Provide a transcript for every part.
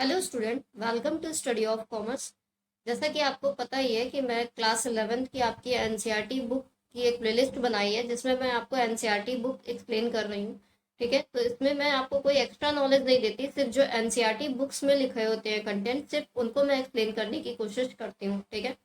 Hello student, welcome to study of commerce. जैसा कि आपको पता ही है कि मैं क्लास 11th की आपकी एनसीईआरटी बुक की एक प्लेलिस्ट बनाई है जिसमें मैं आपको एनसीईआरटी बुक एक्सप्लेन कर रही हूँ। ठीक है, तो इसमें मैं आपको कोई एक्स्ट्रा नॉलेज नहीं देती, सिर्फ जो एनसीईआरटी बुक्स में लिखे होते हैं कंटेंट सिर्फ उनको मैं एक्सप्लेन करने की कोशिश करती हूँ। ठीक है,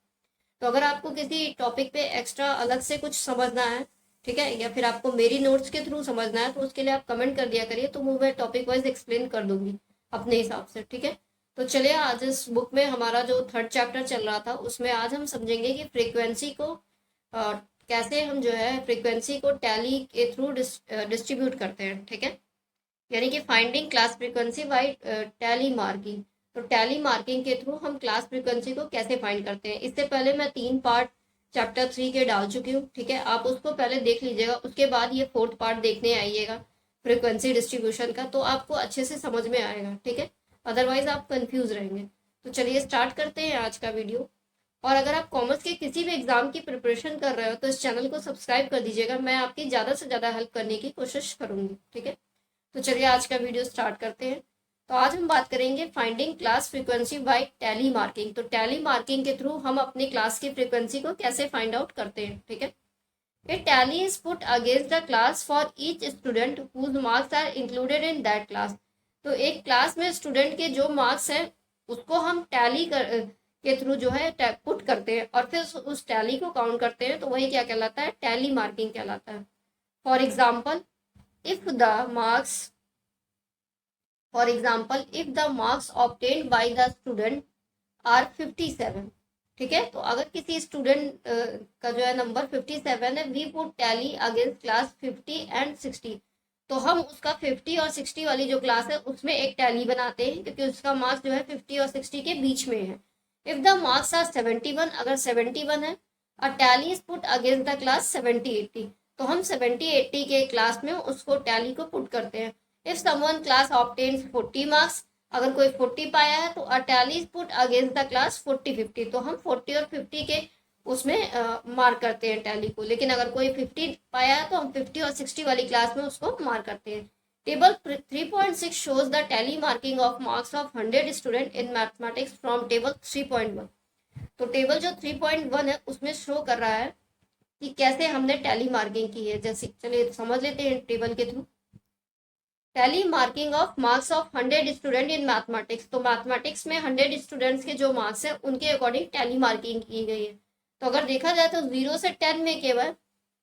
तो अगर आपको किसी टॉपिक पे एक्स्ट्रा अलग से कुछ समझना है, ठीक है, या फिर आपको मेरी नोट्स के थ्रू समझना है, तो उसके लिए आप कमेंट कर दिया करिए, तो वो मैं टॉपिक वाइज एक्सप्लेन कर दूंगी अपने हिसाब से। ठीक है, तो चलिए आज इस बुक में हमारा जो थर्ड चैप्टर चल रहा था उसमें आज हम समझेंगे कि फ्रीक्वेंसी को कैसे हम जो है फ्रीक्वेंसी को टैली के थ्रू डिस्ट्रीब्यूट करते हैं। ठीक है, यानी कि finding class frequency by tally marking. तो टैली मार्किंग के थ्रू हम क्लास फ्रीक्वेंसी को कैसे फाइंड करते हैं। इससे पहले मैं 3 पार्ट चैप्टर 3 के डाल चुकी हूँ। ठीक है, आप उसको पहले देख लीजिएगा, उसके बाद ये 4th पार्ट देखने आइएगा फ्रीक्वेंसी डिस्ट्रीब्यूशन का, तो आपको अच्छे से समझ में आएगा। ठीक है, अदरवाइज आप कंफ्यूज रहेंगे। तो चलिए स्टार्ट करते हैं आज का वीडियो। और अगर आप कॉमर्स के किसी भी एग्जाम की प्रिपरेशन कर रहे हो तो इस चैनल को सब्सक्राइब कर दीजिएगा, मैं आपकी ज़्यादा से ज़्यादा हेल्प करने की कोशिश करूंगी। ठीक है, तो चलिए आज का वीडियो स्टार्ट करते हैं। तो आज हम बात करेंगे finding class frequency by tally marking. तो टैली मार्किंग के थ्रू हम अपनी क्लास की फ्रीक्वेंसी को कैसे फाइंड आउट करते हैं। ठीक है, a tally is put against the class for each student whose marks are included in that class. तो एक क्लास में स्टूडेंट के जो मार्क्स हैं उसको हम टैली के थ्रू जो है पुट करते हैं और फिर उस टैली को काउंट करते हैं, तो वही क्या कहलाता है, टैली मार्किंग कहलाता है। For example, if the marks For example, if the marks obtained by the student are 57, ठीक है, तो अगर किसी स्टूडेंट का जो है नंबर 57 है, we put tally against class 50 and 60। तो हम उसका 50 और 60 वाली जो क्लास है उसमें एक टैली बनाते हैं क्योंकि उसका मार्क्स जो है 50 और 60 के बीच में है। इफ द मार्क्स आर 71, अगर 71 है, a tally is put against the class 70-80। तो हम 70-80 के क्लास में उसको टैली को पुट करते हैं। If someone class obtains 40 marks, अगर कोई 40 पाया है तो a tally is put against the class 40-50। तो हम 40 और 50 के उसमें मार्क करते हैं टैली को। लेकिन अगर कोई 50 पाया है तो हम 50 और 60 वाली क्लास में उसको मार्क करते हैं। Table 3.6 shows the tally marking of marks of 100 student in mathematics from table 3.1। तो टेबल जो 3.1 है उसमें शो कर रहा है कि कैसे हमने टैली मार्किंग की है। जैसे चलिए समझ लेते हैं टेबल के through. Tally marking of marks of 100 student in mathematics. तो मैथमेटिक्स में 100 स्टूडेंट्स के जो मार्क्स हैं उनके अकॉर्डिंग टैली मार्किंग की गई है। तो अगर देखा जाए तो 0 से 10 में केवल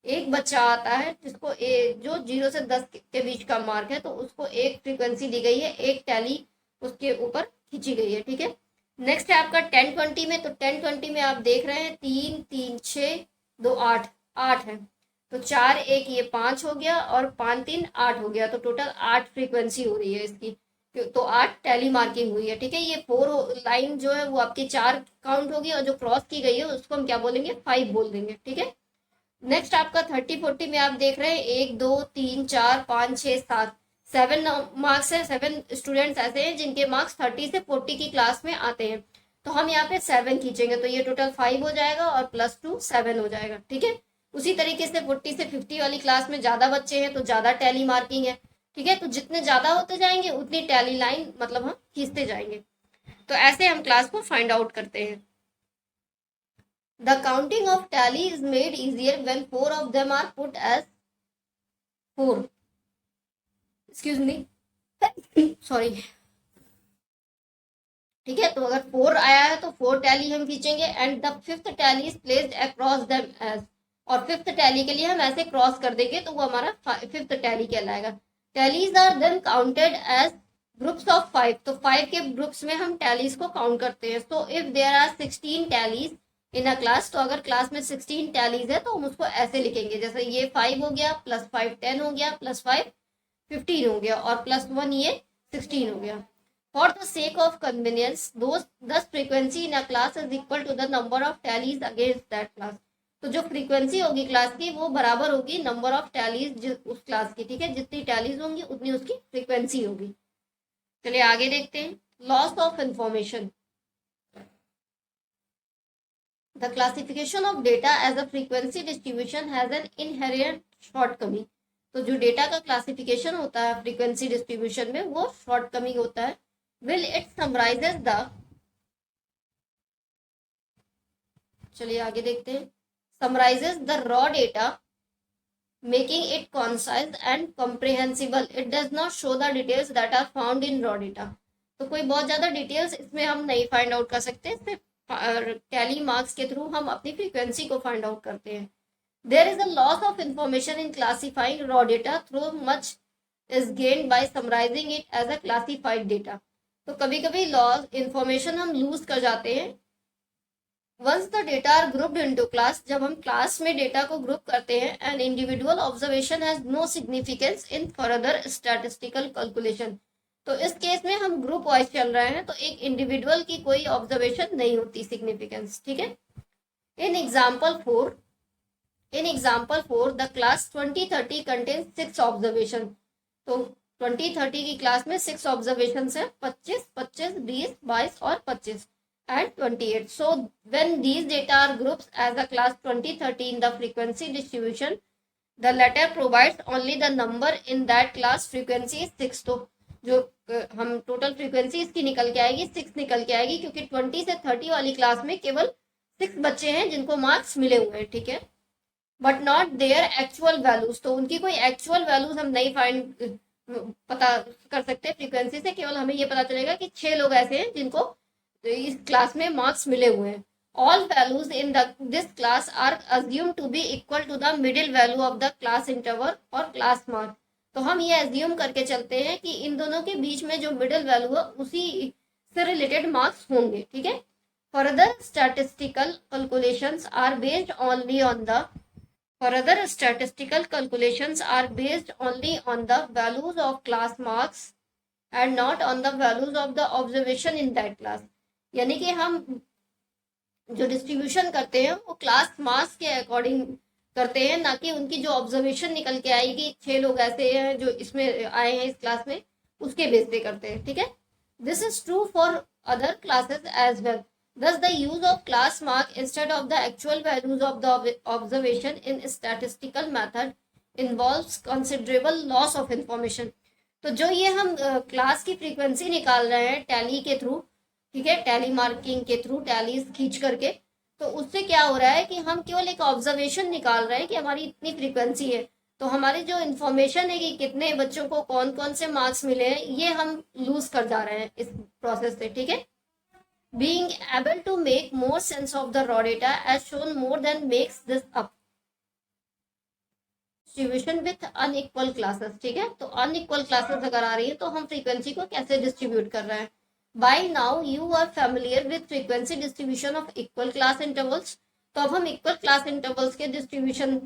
एक बच्चा आता है जिसको जो 0 से 10 के बीच का मार्क है, तो उसको एक फ्रीक्वेंसी दी गई है, एक टैली उसके ऊपर खींची गई है। ठीक है, नेक्स्ट है आपका 10-20 में। तो 10-20 में आप देख रहे हैं 3 3 6 2 8 8 है, तो 4 1 ये 5 हो गया और 5 3 8 हो गया, तो टोटल 8 फ्रीक्वेंसी हो रही है इसकी। तो 8 टैली मार्किंग हुई है। ठीक है, ये 4 लाइन जो है वो आपकी 4 काउंट होगी और जो क्रॉस की गई है उसको हम क्या बोलेंगे, 5 बोल देंगे। ठीक है, नेक्स्ट आपका 30-40 में आप देख रहे हैं 1 2 3 4 5 6 7 7 मार्क्स है। 7 स्टूडेंट्स ऐसे हैं जिनके मार्क्स 30 से 40 की क्लास में आते हैं, तो हम यहाँ पे 7 खींचेंगे, तो ये टोटल 5 हो जाएगा और +2 7 हो जाएगा। ठीक है, उसी तरीके से 40 से 50 वाली क्लास में ज्यादा बच्चे हैं तो ज्यादा टैली मार्किंग है। ठीक है, तो जितने ज्यादा होते जाएंगे उतनी टैली लाइन मतलब हम खींचते जाएंगे। तो ऐसे हम क्लास को फाइंड आउट करते हैं। The counting of tally is made easier when 4 of them are put as 4. Excuse me. Sorry. ठीक है, तो अगर 4 आया है तो 4 टैली हम खींचेंगे and the 5th tally is placed across them as. और 5th टैली के लिए हम ऐसे क्रॉस कर देंगे तो वो हमारा 5th टैली कहलाएगा। Tallies are then counted as groups of 5। तो 5 के ग्रुप्स में हम टैलीज को काउंट करते हैं। So if there are 16 tallies in a class, तो अगर क्लास में 16 टैलीज है तो हम उसको ऐसे लिखेंगे, जैसे ये 5 हो गया, +5 10 हो गया, +5 15 हो गया और +1 ये 16 हो गया। For the sake of convenience, thus frequency in a class is equal to the number of tallies against that class। तो जो फ्रीक्वेंसी होगी क्लास की वो बराबर होगी नंबर ऑफ टैलीज उस क्लास की। ठीक है, जितनी टैलीज होंगी उतनी उसकी फ्रीक्वेंसी होगी। चलिए आगे देखते हैं। Loss of information. The classification of data as a frequency distribution has an inherent shortcoming। तो जो डेटा का क्लासिफिकेशन होता है फ्रीक्वेंसी डिस्ट्रीब्यूशन में वो शॉर्टकमिंग होता है। will it summarizes the, चलिए आगे देखते हैं, summarizes the raw data making it concise and comprehensible. It does not show the details that are found in raw data. तो कोई बहुत ज्यादा डिटेल्स इसमें हम नहीं फाइंड आउट कर सकते, इसमें टैली मार्क्स के थ्रू हम अपनी फ्रीक्वेंसी को फाइंड आउट करते हैं. There is a loss of information in classifying raw data through much is gained by summarising it as a classified data. तो कभी कभी लॉस इंफॉर्मेशन हम लूज कर जाते हैं. Once the data are grouped into class, जब हम class में डेटा को ग्रुप करते हैं, and individual observation has no significance in further statistical calculation. तो इस केस में हम ग्रुप वाइज चल रहे हैं, तो एक इंडिविजुअल की कोई ऑब्जर्वेशन नहीं होती सिग्निफिकेंस. ठीक है. In example four the class 2030 contains 6 observation. तो 2030 की क्लास में 6 ऑब्जर्वेशन है, 25, 25, 20, 22 और 25 and 28. So when these data are grouped as a class 2030 in the frequency distribution, the latter provides only the number in that class. Frequency is 6. तो जो हम total frequency इसकी निकल के आएगी 6 निकल के आएगी, क्योंकि 20 से 30 वाली क्लास में केवल 6 बच्चे हैं जिनको मार्क्स मिले हुए हैं. ठीक है. But not their actual values. तो उनकी कोई एक्चुअल वैल्यूज हम नहीं फाइंड पता कर सकते फ्रीक्वेंसी से. केवल हमें ये पता चलेगा कि 6 लोग ऐसे हैं जिनको इस क्लास में मार्क्स मिले हुए हैं. All values in this class are assume to be equal to the middle value of the class interval और क्लास मार्क. तो हम ये अज्यूम करके चलते हैं कि इन दोनों के बीच में जो मिडिल वैल्यू है उसी से रिलेटेड मार्क्स होंगे. ठीक है. Further statistical calculations are based only on the Further statistical calculations are based only on the values of class marks and not on the values of the observation in that class. यानी कि हम जो distribution करते हैं वो class marks के according करते हैं, ना कि उनकी जो ऑब्जर्वेशन निकल के आएगी 6 लोग ऐसे हैं जो इसमें आए हैं इस क्लास में, उसके बेस पे करते हैं. ठीक है. This is true for other classes as well. Thus, the use of class mark instead of the actual values of the observation in statistical method involves considerable loss of information. तो जो ये हम class की frequency निकाल रहे हैं tally के through, ठीक है, टैली मार्किंग के थ्रू, टैली खींच करके, तो उससे क्या हो रहा है कि हम केवल एक ऑब्जर्वेशन निकाल रहे हैं कि हमारी इतनी फ्रीक्वेंसी है. तो हमारी जो इन्फॉर्मेशन है कि कितने बच्चों को कौन कौन से मार्क्स मिले हैं, ये हम लूज कर जा रहे हैं इस प्रोसेस से. ठीक है. Being able to make more sense of the raw data as shown more than makes this up. Distribution with unequal classes. ठीक है. तो unequal classes अगर आ रही है तो हम फ्रीक्वेंसी को कैसे डिस्ट्रीब्यूट कर रहे हैं. By now you are familiar with frequency distribution of equal class intervals. तो अब हम इक्वल क्लास इंटरवल्स के डिस्ट्रीब्यूशन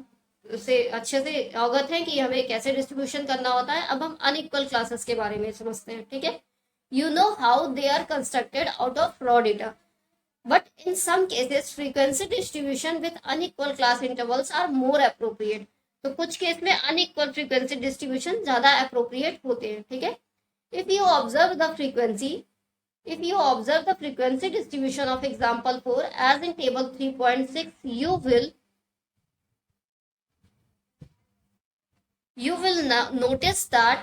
से अच्छे से अवगत हैं कि हमें कैसे डिस्ट्रीब्यूशन करना होता है. अब हम अनइक्वल क्लासेस के बारे में समझते हैं. ठीक है. You know how they are constructed out of raw data. But in some cases, frequency distribution with unequal class intervals are more appropriate. तो कुछ केस में unequal frequency distribution ज़्यादा appropriate होते हैं. ठीक है. If you observe the frequency distribution of example 4 as in table 3.6, you will notice that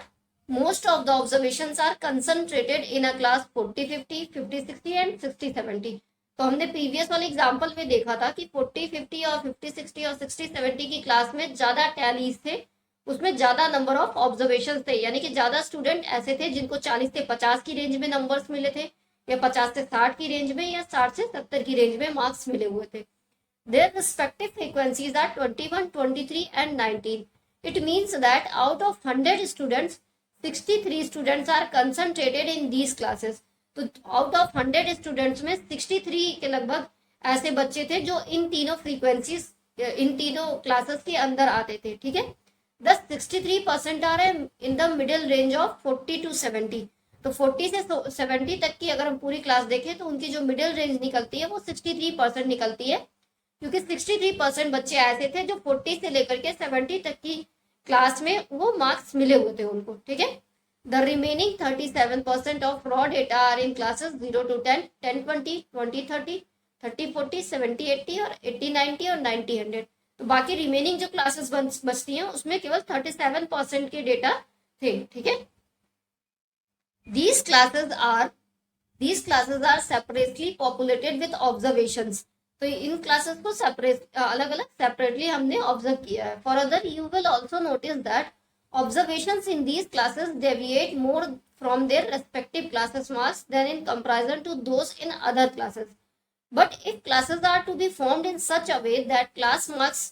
most of the observations are concentrated in a class 40, 50, 50, 60 and 60, 70. तो हमने प्रीवियस वाले example में देखा था कि 40, 50 और 50, 60 और 60, 70 की क्लास में ज्यादा टैलीज थे, उसमें ज्यादा नंबर ऑफ ऑब्जर्वेशंस थे. यानी कि ज्यादा स्टूडेंट ऐसे थे जिनको 40 से 50 की रेंज में नंबर्स मिले थे, या 50 से 60 की रेंज में, या 60 से 70 की रेंज में मार्क्स मिले हुए थे. Their respective frequencies are 21, 23 and 19. It means that out of 100 students, 63 students are concentrated in these classes. तो आउट ऑफ 100 स्टूडेंट्स में 63 के लगभग ऐसे बच्चे थे जो इन तीनों फ्रीक्वेंसीज, इन तीनों क्लासेस के अंदर आते थे. ठीक है. 63% आ रहे हैं in the middle range of 40 to 70. तो 40 से 70 तक की अगर हम पूरी क्लास देखें तो उनकी जो मिडिल रेंज निकलती है वो 63% निकलती है, क्योंकि 63% बच्चे ऐसे थे जो 40 से लेकर के 70 तक की क्लास में वो मार्क्स मिले हुए थे उनको. ठीक है. The remaining 37% of raw data are in classes 0 to 10, 10, 20, 20, 30, 30, 40, 70, 80 और 80, 90 और 90, 100. तो बाकी रिमेनिंग जो क्लासेस बचती हैं उसमें केवल 37% के डेटा थे. ठीक है. These classes are These classes are separately populated with observations. तो इन क्लासेस को सेपरेट अलग अलग सेपरेटली हमने ऑब्जर्व किया है. Further you will also notice that observations in these classes deviate more from their respective classes marks than in comparison to those in other classes. But if classes are to be formed in such a way that class marks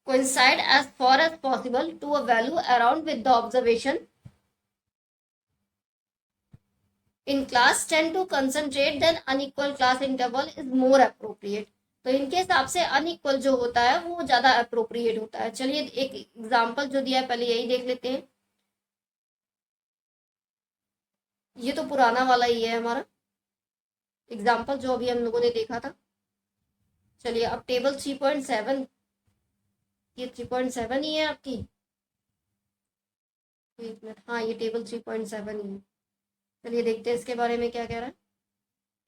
coincide as far as possible to a value around with the observation, in class tend to concentrate, then unequal class interval is more appropriate. तो इनके हिसाब से unequal जो होता है वो ज्यादा appropriate होता है. चलिए एक एग्जांपल जो दिया है पहले यही देख लेते हैं. ये तो पुराना वाला ही है हमारा एग्जांपल जो अभी हम लोगों ने देखा था. चलिए अब टेबल 3.7, ये 3.7 ही है आपकी. एक मिनट, हाँ ये टेबल 3.7 ही है. चलिए देखते हैं इसके बारे में क्या कह रहा है.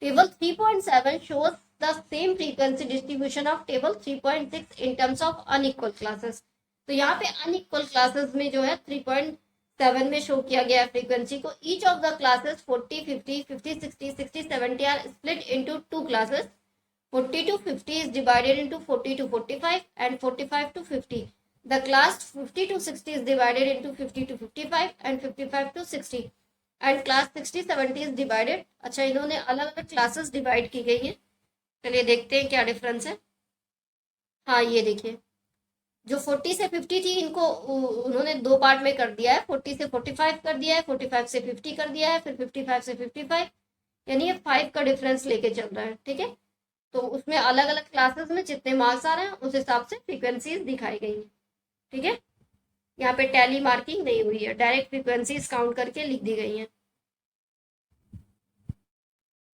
Table 3.7 shows the same frequency distribution of table 3.6 in terms of unequal classes. तो यहाँ पे unequal classes में जो है 3.7 में शो किया गया है फ्रीक्वेंसी को. Each of the classes 40, 50, 50, 60, 60, 70 are split into two classes. 40 to 50 is divided into 40 to 45 and 45 to 50. The class 50 to 60 is divided into 50 to 55 and 55 to 60. And class 60-70 is divided. अच्छा इन्होंने अलग अलग classes divide की गई है. चलिए देखते हैं क्या डिफरेंस है. हाँ ये देखिए जो 40 से 50 थी इनको उन्होंने दो पार्ट में कर दिया है. 40 से 45 कर दिया है, 45 से 50 कर दिया है, फिर 55 से 55, यानी ये 5 का डिफरेंस लेके चल रहा है. ठीक है, तो उसमें अलग अलग क्लासेस में जितने मार्क्स आ रहे हैं उस हिसाब से फ्रीक्वेंसीज दिखाई गई है. ठीक है, यहाँ पे टैली मार्किंग नहीं हुई है, डायरेक्ट फ्रीक्वेंसीज काउंट करके लिख दी गई है.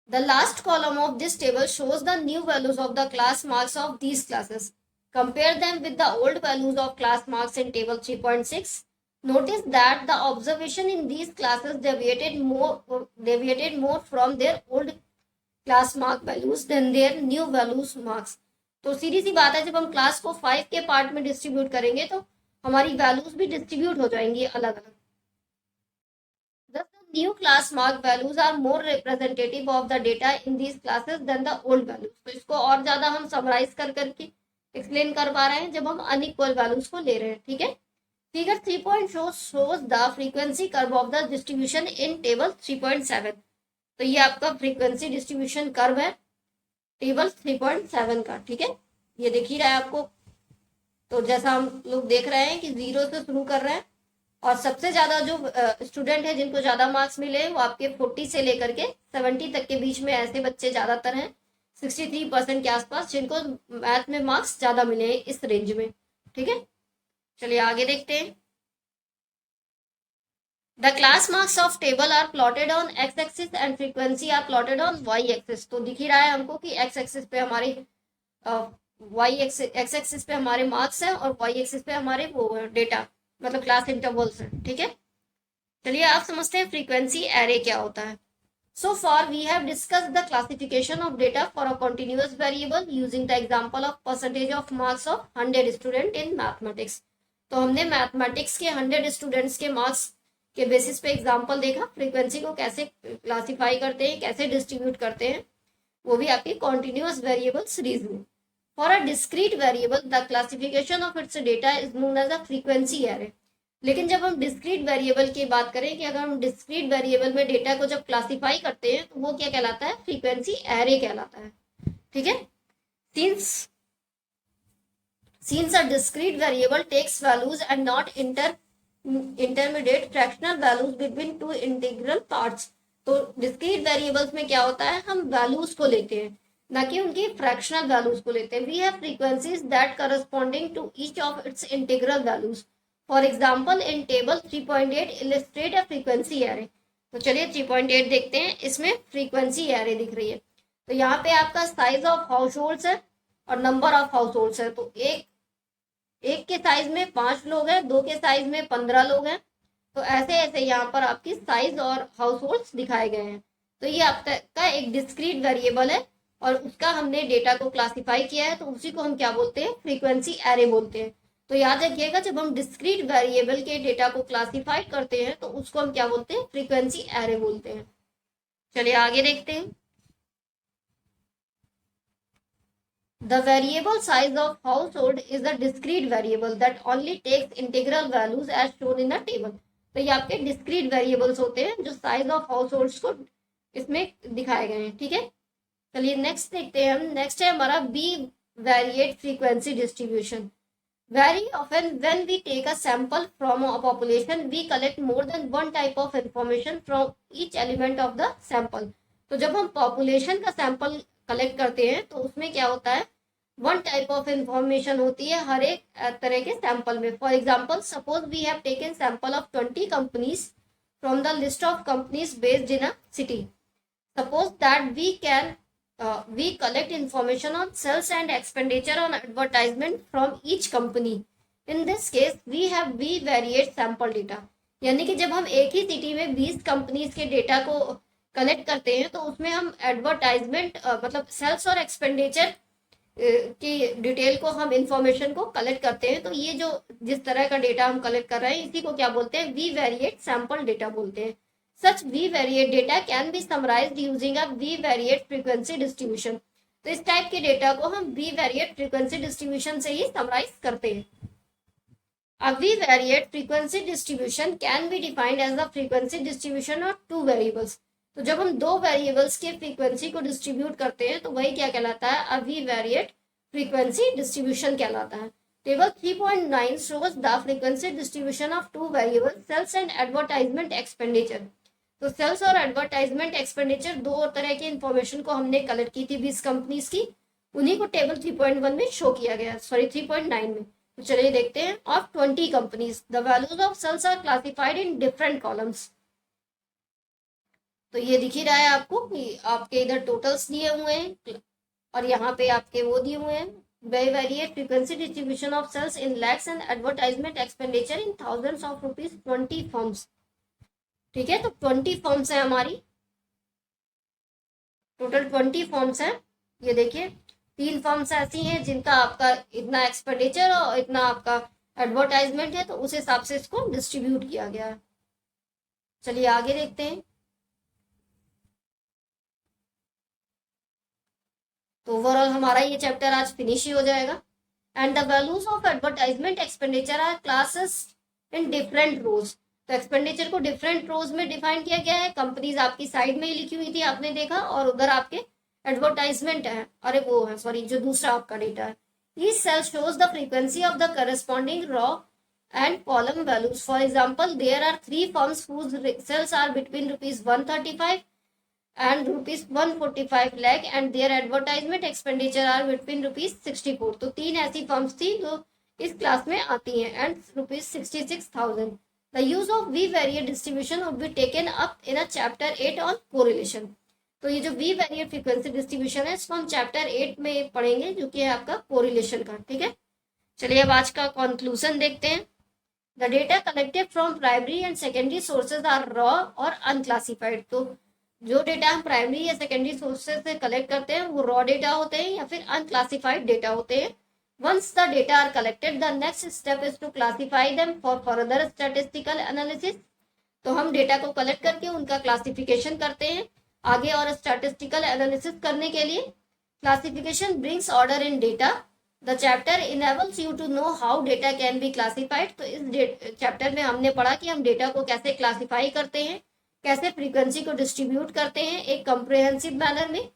The last column of this table shows the new values of the class marks of these classes. Compare them with the old values of class marks in table 3.6. Notice that the observation in these classes deviated more from their old class mark values than their new values marks. तो सीधी सी बात है, जब हम class को 5 के part में distribute करेंगे तो हमारी वैल्यूज भी डिस्ट्रीब्यूट हो जाएंगी अलग अलग. Thus, the new class mark values are more representative of the data in these classes than the old values. तो इसको और ज्यादा हम समराइज कर करके एक्सप्लेन कर पा रहे हैं जब हम अनइक्वल वैल्यूज को ले रहे हैं. ठीक है, figure 3 shows the frequency curve of the distribution in table 3.7. तो ये आपका फ्रीक्वेंसी डिस्ट्रीब्यूशन कर्व है टेबल 3.7 का. ठीक है, ये दिख ही रहा है आपको. तो जैसा हम लोग देख रहे हैं कि 0 से शुरू कर रहे हैं और सबसे ज्यादा जो स्टूडेंट है जिनको ज्यादा मार्क्स मिले वो आपके 40 से लेकर के 70 तक के बीच में ऐसे बच्चे ज्यादातर हैं. 63% के आसपास जिनको मैथ में मार्क्स ज्यादा मिले हैं इस रेंज में. ठीक है, चलिए आगे देखते हैं. The class marks of table are plotted on x-axis and frequency are plotted on y-axis. तो दिख ही रहा है हमको कि x-axis पे हमारे x-axis पे हमारे मार्क्स हैं और y-axis पे हमारे वो डेटा मतलब क्लास इंटरवल्स हैं. ठीक है, चलिए आप समझते हैं फ्रीक्वेंसी एरे क्या होता है. So for we have discussed the classification of data for a continuous variable using the example of percentage of marks of 100 student in mathematics. तो हमने मैथमेटिक्स के 100 स्टूडेंट्स के मार्क्स के बेसिस पे एग्जांपल देखा फ्रीक्वेंसी को कैसे क्लासिफाई करते हैं, कैसे डिस्ट्रीब्यूट करते हैं, वो भी आपकी कॉन्टिन्यूअस वेरिएबल सीरीज में. For a discrete variable the classification of its data is known as a frequency array. लेकिन जब हम डिस्क्रीट वेरिएबल की बात करें कि अगर हम डिस्क्रीट वेरिएबल में डेटा को जब क्लासिफाई करते हैं तो वो क्या कहलाता है, फ्रीक्वेंसी एरे कहलाता है. ठीक है, since a discrete variable takes values and not intermediate fractional values between two integral parts. तो डिस्क्रीट वेरिएबल्स में क्या होता है, हम वैल्यूज को लेते हैं ना कि उनकी फ्रैक्शनल वैल्यूज को लेते हैं. We have frequencies that corresponding to each of its integral values. For example in table 3.8 illustrate a frequency array. तो चलिए 3.8 देखते हैं, इसमें फ्रीक्वेंसी एरे दिख रही है. तो यहाँ पे आपका साइज ऑफ हाउस होल्ड्स है और नंबर ऑफ हाउस होल्ड्स है. तो एक के साइज में 5 लोग हैं, 2 के साइज में 15 लोग हैं. तो ऐसे ऐसे यहाँ पर आपकी साइज और हाउस होल्ड्स दिखाए गए हैं. तो ये आपका एक डिस्क्रीट वेरिएबल है और उसका हमने डेटा को क्लासिफाई किया है, तो उसी को हम क्या बोलते हैं, फ्रीक्वेंसी एरे बोलते हैं. तो याद रखिएगा जब हम डिस्क्रीट वेरिएबल के डेटा को क्लासिफाई करते हैं तो उसको हम क्या बोलते हैं, फ्रीक्वेंसी एरे बोलते हैं. चलिए आगे देखते हैं। The variable size of household is a discrete variable that only takes integral values as shown in the table. तो ये आपके discrete variables होते हैं जो size of households को इसमें दिखाए गए हैं, ठीक है। चलिए नेक्स्ट देखते हैं हम। नेक्स्ट है हमारा bivariate frequency distribution. Very often when we take a sample from a population, we collect more than one type of information from each element of the sample. तो जब हम population का sample collect करते हैं तो उसमें क्या होता है, वन टाइप ऑफ इंफॉर्मेशन होती है हर एक तरह के सैंपल में। For example, suppose we have taken sample of 20 companies from the list of companies based in a city. Suppose that we collect information on sales and expenditure on advertisement from each company. In this case, we have variate sample data. यानी कि जब हम एक ही city में 20 companies के data को collect करते हैं तो उसमें हम एडवर्टाइजमेंट मतलब सेल्स और एक्सपेंडिचर की डिटेल को हम इंफॉर्मेशन को कलेक्ट करते हैं। तो ये जो जिस तरह का डेटा हम कलेक्ट कर रहे हैं इसी को क्या बोलते हैं, वी वेरिएट सैंपल डेटा बोलते हैं। Such bivariate data can be summarised using a bivariate frequency distribution. तो इस टाइप के डेटा को हम वी वेरिएट फ्रीक्वेंसी डिस्ट्रीब्यूशन से ही समराइज करते हैं। A bivariate frequency distribution can be defined as the frequency distribution of two variables. तो जब हम दो वेरिएबल्स के फ्रीक्वेंसी को डिस्ट्रीब्यूट करते हैं तो वही क्या कहलाता है, अ वी वेरिएट फ्रीक्वेंसी डिस्ट्रीब्यूशन कहलाता है। Table 3.9 shows the frequency distribution of two variables, sales and advertisement expenditure. तो सेल्स और एडवर्टाइजमेंट एक्सपेंडिचर दो तरह की इंफॉर्मेशन को हमने कलेक्ट की थी 20 कंपनीज की, उन्हीं को टेबल 3.1 में शो किया गया, सॉरी 3.9 में। तो चलिए देखते हैं। Of 20 companies the values of sales are classified in different columns. तो ये दिख ही रहा है आपको कि आपके इधर टोटल्स दिए हुए हैं और यहाँ पे आपके वो दिए हुए हैं, variate frequency distribution of sales in lakhs and advertisement expenditure in thousands of rupees 20 firms. ठीक है, तो 20 फर्म्स है हमारी, टोटल 20 फर्म्स है। ये देखिए 3 फर्म्स ऐसी हैं जिनका आपका इतना एक्सपेंडिचर और इतना आपका एडवर्टाइजमेंट है, तो उस हिसाब से इसको डिस्ट्रीब्यूट किया गया है। चलिए आगे देखते हैं। तो ओवरऑल हमारा ये चैप्टर आज फिनिश ही हो जाएगा। And the values of advertisement expenditure are classes in different rows. तो एक्सपेंडिचर को डिफरेंट रोज में डिफाइन किया गया है। कंपनीज आपकी साइड में ही लिखी हुई थी, आपने देखा, और उधर आपके एडवर्टाइजमेंट है, अरे वो है सॉरी जो दूसरा आपका डेटा है। Each cell shows the frequency of the corresponding row and column values. For example, there are 3 firms whose sales are between rupees 135 and rupees 145 lakh and their advertisement expenditure are between rupees 64. तो 3 ऐसी firms थी जो इस class में आती हैं and rupees 66,000. The use of V-variate distribution will be taken up in a chapter 8 on correlation. तो ये जो वी वेरिएट फ्रीक्वेंसी डिस्ट्रीब्यूशन है इसको हम चैप्टर 8 में पढ़ेंगे, जो कि है आपका कोरिलेशन का। ठीक है, चलिए अब आज का कंक्लूजन देखते हैं। The data collected from primary and secondary sources are raw और अनक्लासिफाइड। तो जो डेटा हम प्राइमरी या सेकेंडरी सोर्सेज से कलेक्ट करते हैं वो रॉ डेटा होते हैं या फिर अनक्लासिफाइड डेटा होते हैं। Once the data are collected the next step is to classify them for further statistical analysis. तो हम डेटा को कलेक्ट करके उनका क्लासिफिकेशन करते हैं आगे और स्टैटिस्टिकल एनालिसिस करने के लिए। Classification brings order in data. The chapter enables you to know how data can be classified. तो इस चैप्टर में हमने पढ़ा कि हम डेटा को कैसे क्लासिफाई करते हैं, कैसे फ्रीक्वेंसी को डिस्ट्रीब्यूट करते हैं एक कंप्रिहेंसिव मैनर में।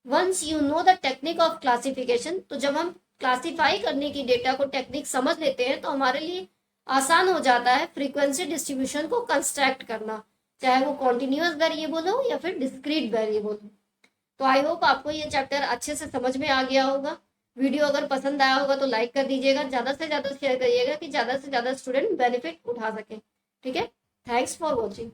Once you know the technique of classification, तो जब हम क्लासिफाई करने की डेटा को टेक्निक समझ लेते हैं तो हमारे लिए आसान हो जाता है फ्रीक्वेंसी डिस्ट्रीब्यूशन को कंस्ट्रक्ट करना, चाहे वो कॉन्टिन्यूअस वेरिएबल हो या फिर डिस्क्रीट वेरिएबल हो। तो आई होप आपको ये चैप्टर अच्छे से समझ में आ गया होगा। वीडियो अगर पसंद आया होगा तो लाइक कर दीजिएगा, ज़्यादा से ज़्यादा शेयर करिएगा कि ज़्यादा से ज़्यादा स्टूडेंट बेनिफिट उठा सकें। ठीक है, थैंक्स फॉर वॉचिंग।